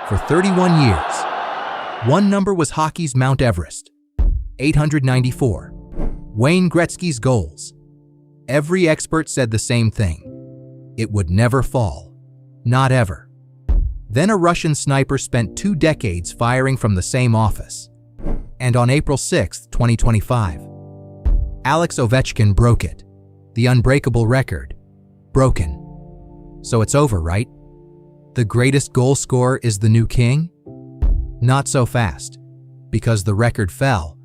for 31 years. One number was hockey's Mount Everest, 894. Wayne Gretzky's goals. Every expert said the same thing. It would never fall. Not ever. Then a Russian sniper spent 2 decades firing from the same office. And on April 6, 2025, Alex Ovechkin broke it. The unbreakable record. Broken. So it's over, right? The greatest goal scorer is the new king? Not so fast, because the record fell.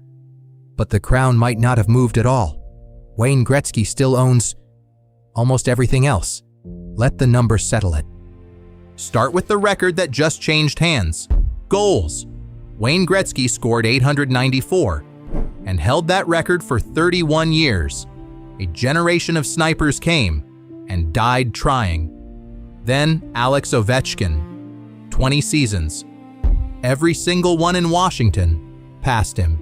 But the crown might not have moved at all. Wayne Gretzky still owns almost everything else. Let the numbers settle it. Start with the record that just changed hands. Goals. Wayne Gretzky scored 894 and held that record for 31 years. A generation of snipers came and died trying. Then Alex Ovechkin, 20 seasons. Every single one in Washington passed him.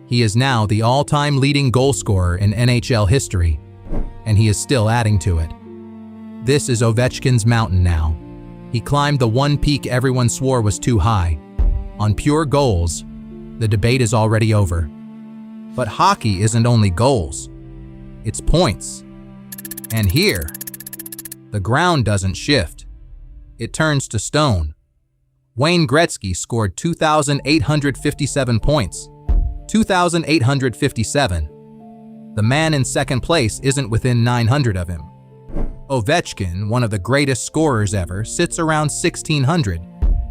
He is now the all-time leading goal scorer in NHL history, and he is still adding to it. This is Ovechkin's mountain now. He climbed the one peak everyone swore was too high. On pure goals, the debate is already over. But hockey isn't only goals. It's points. And here, the ground doesn't shift. It turns to stone. Wayne Gretzky scored 2,857 points. 2,857. The man in second place isn't within 900 of him. Ovechkin, one of the greatest scorers ever, sits around 1,600.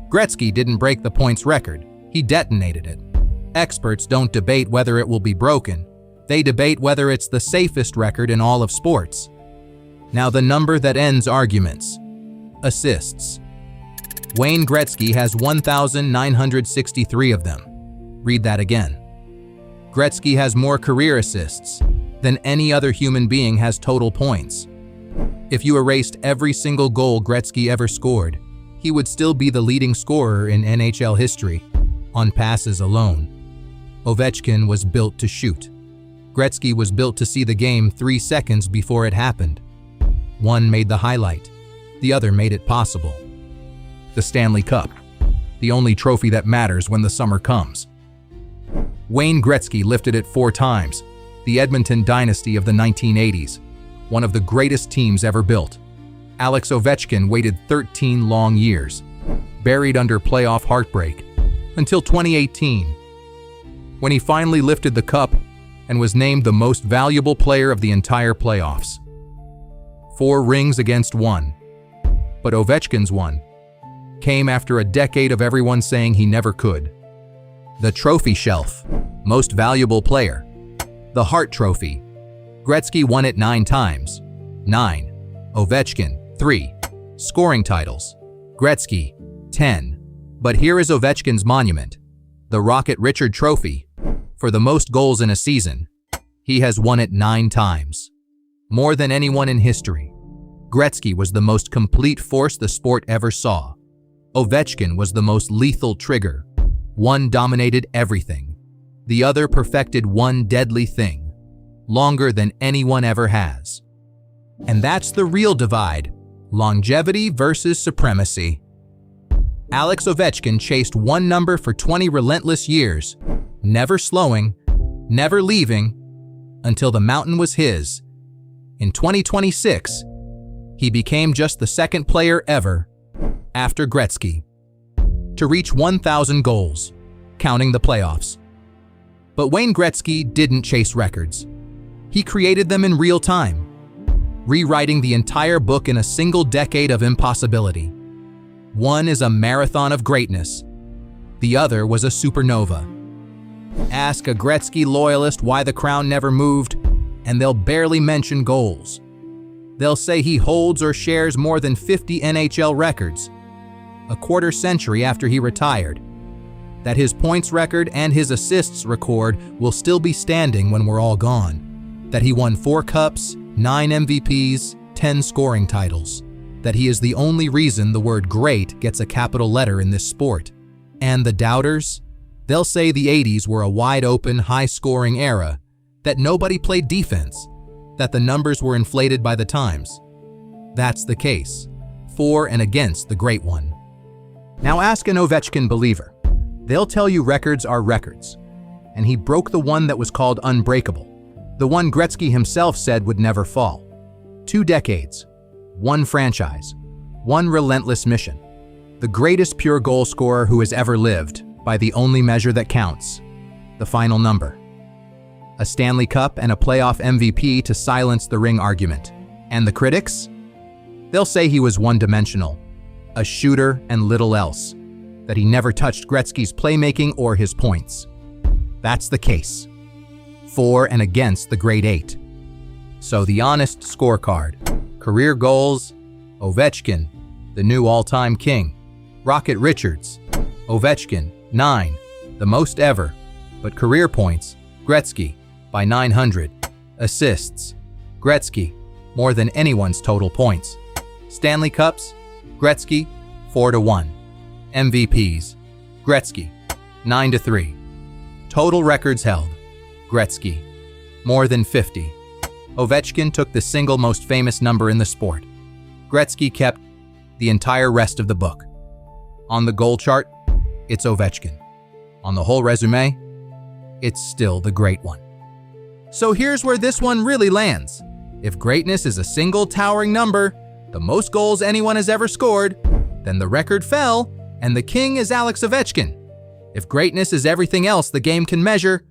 Gretzky didn't break the points record. He detonated it. Experts don't debate whether it will be broken. They debate whether it's the safest record in all of sports. Now the number that ends arguments. Assists. Wayne Gretzky has 1,963 of them. Read that again. Gretzky has more career assists than any other human being has total points. If you erased every single goal Gretzky ever scored, he would still be the leading scorer in NHL history, on passes alone. Ovechkin was built to shoot. Gretzky was built to see the game 3 seconds before it happened. One made the highlight, the other made it possible. The Stanley Cup, the only trophy that matters when the summer comes. Wayne Gretzky lifted it 4 times, the Edmonton dynasty of the 1980s, one of the greatest teams ever built. Alex Ovechkin waited 13 long years, buried under playoff heartbreak, until 2018, when he finally lifted the cup and was named the most valuable player of the entire playoffs. 4 rings against 1. But Ovechkin's one came after a decade of everyone saying he never could. The trophy shelf, most valuable player. The Hart Trophy. Gretzky won it 9 times. 9. Ovechkin, 3. Scoring titles. Gretzky, 10. But here is Ovechkin's monument. The Rocket Richard Trophy. For the most goals in a season. He has won it 9 times. More than anyone in history. Gretzky was the most complete force the sport ever saw. Ovechkin was the most lethal trigger. One dominated everything. The other perfected one deadly thing, longer than anyone ever has. And that's the real divide, longevity versus supremacy. Alex Ovechkin chased one number for 20 relentless years, never slowing, never leaving, until the mountain was his. In 2026, he became just the second player ever, after Gretzky, to reach 1,000 goals, counting the playoffs. But Wayne Gretzky didn't chase records. He created them in real time, rewriting the entire book in a single decade of impossibility. One is a marathon of greatness. The other was a supernova. Ask a Gretzky loyalist why the crown never moved, and they'll barely mention goals. They'll say he holds or shares more than 50 NHL records, a quarter century after he retired, that his points record and his assists record will still be standing when we're all gone, that he won 4 cups, 9 MVPs, 10 scoring titles, that he is the only reason the word great gets a capital letter in this sport. And the doubters? They'll say the 80s were a wide-open, high-scoring era, that nobody played defense, that the numbers were inflated by the times. That's the case, for and against the great one. Now ask an Ovechkin believer. They'll tell you records are records. And he broke the one that was called unbreakable, the one Gretzky himself said would never fall. 2 decades, 1 franchise, 1 relentless mission. The greatest pure goal scorer who has ever lived, by the only measure that counts, the final number. A Stanley Cup and a playoff MVP to silence the ring argument. And the critics? They'll say he was one-dimensional, a shooter and little else, that he never touched Gretzky's playmaking or his points. That's the case. For and against the Great Eight. So the honest scorecard. Career goals, Ovechkin, the new all-time king. Rocket Richards, Ovechkin, 9, the most ever. But career points, Gretzky, by 900. Assists, Gretzky, more than anyone's total points. Stanley Cups, Gretzky, 4-1. MVPs, Gretzky, 9-3. Total records held, Gretzky, more than 50. Ovechkin took the single most famous number in the sport. Gretzky kept the entire rest of the book. On the goal chart, it's Ovechkin. On the whole résumé, it's still the great one. So here's where this one really lands. If greatness is a single towering number, the most goals anyone has ever scored, then the record fell, and the king is Alex Ovechkin. If greatness is everything else the game can measure,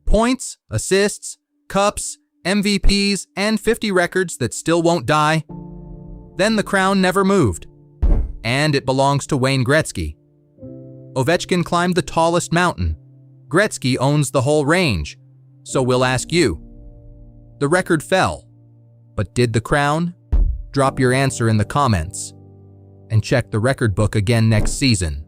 points, assists, cups, MVPs, and 50 records that still won't die, then the crown never moved. And it belongs to Wayne Gretzky. Ovechkin climbed the tallest mountain. Gretzky owns the whole range. So we'll ask you. The record fell, but did the crown? Drop your answer in the comments. And check the record book again next season.